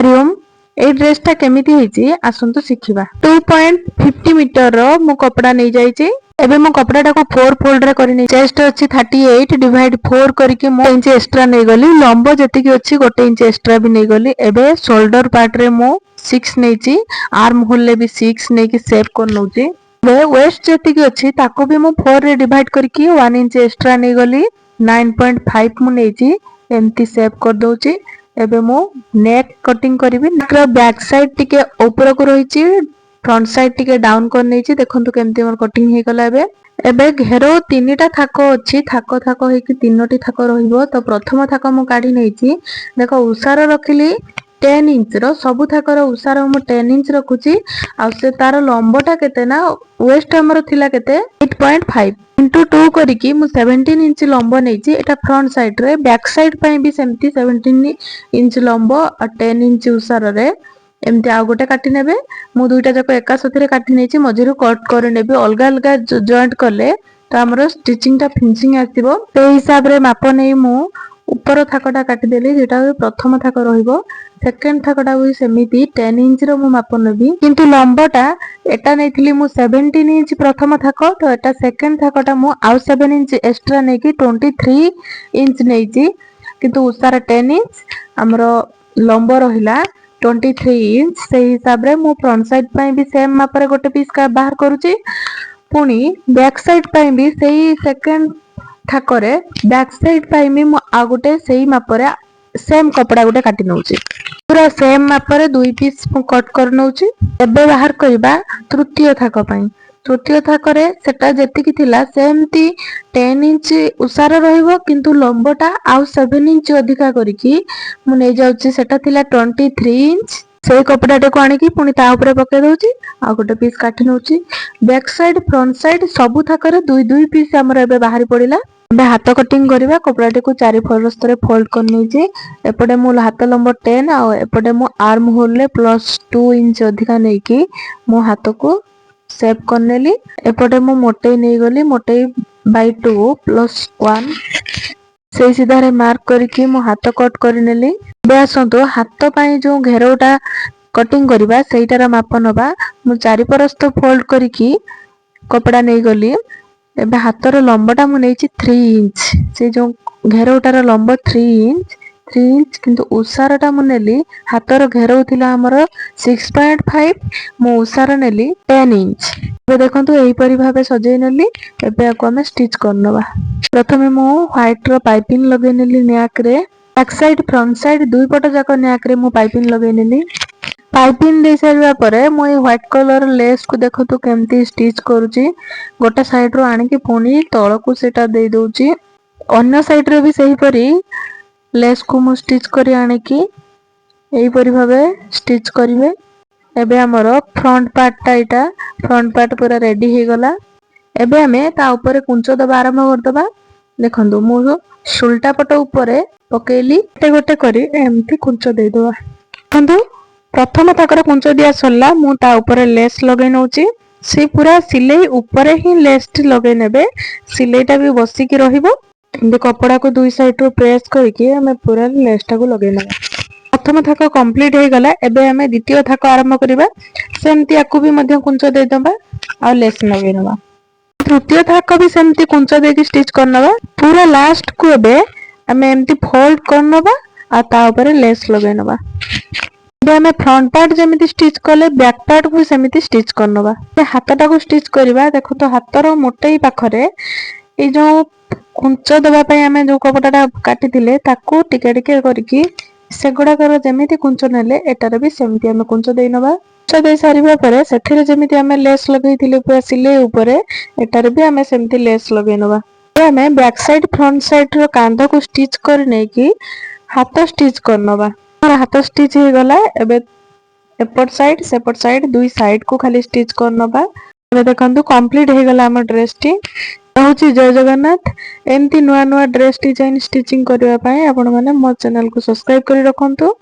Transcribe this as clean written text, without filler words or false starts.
हरिओम ए ड्रेसटा केमिति हेची आसंतु शिखिबा। 2.50 मीटर रो मु कपड़ा नै जाईची। एबे मो कपड़ाटा को 4 फोल्ड रे करि नै। चेस्ट अछि 38 डिवाइड 4 करिके मो इंच एक्स्ट्रा नै गली। लंबो जति कि अछि 1 इंच एक्स्ट्रा भी नै गली। एबे शोल्डर पार्ट रे मो 6 नैची। आर्म होल ले भी 6 नै कि शेप कर नउची। एबे वेस्ट जति कि अछि ताको भी मो 4 रे डिवाइड करिके 1 इंच एक्स्ट्रा नै गली। 9.5 मु नैची। एमती शेप कर दउची। एबे मो नेक कटिंग करिवि। नेक रो बैक साइड टिके ऊपर को रहिची, फ्रंट साइड टिके डाउन कर नैची। देखंतु केमती मोर कटिंग हे गला। एबे घेरो तीनटा थाको अछि। थाको थाको हे कि तीनोटी थाको रहिबो। तो प्रथम थाको मु काढी नैची। देखो उसार रखिली 10 इंच रो। सब थाको रो उसार मु 10 इंच रखुची। आ से तार लंबटा केते ना वेस्ट हमर थिला केते 8.5 into 2 करिकी मु 17 इंच लंब नैची। एटा फ्रंट साइड रे। बैक साइड पई भी सेमती 17 इंच लंब और 10 इंच उसार रे एमती आ गोटे काटी नेबे। मु दुईटा जको एका सथरे काटी नेची। मझिरु कट कर नेबे। अलगा अलगा जॉइंट करले तो हमरो स्टिचिंग टा फिनिशिंग आसीबो। ते हिसाब रे माप नै मु ऊपर थाकोटा काटी देली। जेटा प्रथम थाको रहिबो। सेकंड थाकोटा भी सेमिति 10 इंच रो मु माप नेबी। किंतु लंबटा एटा नेथिली मु 17 इंच प्रथम थाको। तो एटा सेकंड थाकोटा मु आउ 7 इंच एक्स्ट्रा नै कि 23 इंच नैची। किंतु उसार 10 इंच हमरो लंब रहिला 23 इंच। से हिसाब रे मु फ्रंट साइड पई भी सेम माप रे गोटे पीस का बाहर करूची। पुणी बैक साइड पई भी सेही सेकंड थाको रे बैक साइड पई भी मु आ गोटे सेही माप रे सेम कपड़ा गोटे काटी नउची। पूरा सेम माप रे दुई पीस मु कट कर नउची। एबे बाहर करबा तृतीय थाको पई। तृतीय थाको रे सेटा जेति कि थिला सेमती 10 इंच उसार रहिबो। किंतु लंबटा आउ 7 इंच अधिका करिकी मु नै जाउची। सेटा थिला 23 इंच। से कपड़ाटे को आनिकी पुणी ता ऊपर पके दउची। आ गोटे पीस काटी नउची। बैक साइड फ्रंट साइड सबु थाकरे दुई दुई पीस हमर एबे बाहरी पड़िला। एबे हाथ कटिंग करबा। कपड़ाटे को 4 फरस्तरे फोल्ड कर नउची। एपटे मु हाथ लंब 10 आ एपटे मु आर्म होल ले +2 इंच अधिका नै कि मु हाथ को शेप कर नेली। एपटे मु मोटई नै गली। मोटई बाय 2 +1 से सीधा रे मार्क करिकी मु हाथ कट कर नेली। बे आसंतो हाथ पई जो घेरोटा कटिंग करबा सेइटार माप नबा। मु 4 परस्त फोल्ड करिकी कपड़ा नै गली। एबे हाथर लंबटा मु नैची 3 इंच। से जो घेरोटार लंब 3 इंच किंतु उसारटा मु नेली। हाथर घेरो थिला हमर 6.5 मु उसार नेली 10 इंच। एबे देखंतु एही परि भाबे सजै नेली। एबे आको हम स्टिच करनबा। प्रथमे मु व्हाइट रो पाइपिंग लगे नेली नेक रे। बैक साइड फ्रंट साइड दुई पट जाक नेक रे मु पाइपिंग लगे नेली। पाइपिंग दे सारिबा परे मु ए व्हाइट कलर लेस को देखंतु केमती स्टिच करूची। गोटे साइड रो आनिकी पुणी तळको सेटा दे दउची। अन्य साइड रे भी सही परी लेस को मु स्टिच करी आनिकी एही परी भाबे स्टिच करिवे। एबे हमरो फ्रंट पार्ट टा एटा फ्रंट पार्ट पूरा रेडी हे गला। एबे हमें ता ऊपर कुंचो दबा आरंभ कर दबा। देखंतु मु सुल्टा पट ऊपर पकेली गोटे गोटे करी एमती कुंचो दे दबा। देखंतु प्रथम ताकर कुंचो दिया सरला। मु ता ऊपर लेस लगे नउची। से पूरा सिलाई ऊपर ही लेस टी लगे नेबे। सिलाईटा भी बसी की रहिबो। एमती कपड़ा को दुई साइड रो प्रेस करके हमें पूरा लेस टा को लगे नबा। प्रथम थाको कंप्लीट हे गला। एबे हमें द्वितीय थाको आरंभ करिबा। सेमती आकु भी मध्य कुंचो दे दबा आ लेस लगे नबा। तृतीय थाको भी सेमती कुंचो दे के स्टिच करनबा। पूरा लास्ट को एबे हमें एमती फोल्ड करनबा आ ता ऊपर लेस लगे नबा। एबे हमें फ्रंट पार्ट जेमिति स्टिच करले बैक पार्ट को सेमिति स्टिच करनबा। ए हाथटा को स्टिच करबा। देखो तो हाथर मोटई पाखरे ए जो कुंचो दबा पई हमें जो कपड़ाटा काटी थिले ताको टिके टिके करके सेगुडा कर जेमिति कुंचो नेले एटारे भी सेमिति हमें कुंचो देई नबा। कुंचो देई सारिबा परे सेठिरे जेमिति हमें लेस लगेई थिले पूरा सिलाई ऊपरे एटारे भी हमें सेमिति लेस लगेई नबा। हमें बैक साइड फ्रंट साइड रो कांधा को स्टिच कर नै कि हाथ स्टिच करनबा। हाथ स्टिच हे गला। एबे एपट साइड सेपट साइड दुई साइड को खाली स्टिच करनबा। एबे देखंतु कंप्लीट हे गला हमर ड्रेस टी। होची जय जगन्नाथ। एमती नुआ नुआ ड्रेस डिजाइन स्टिचिंग करबा पई आपण माने मो चैनल को सब्सक्राइब करी रखंतु।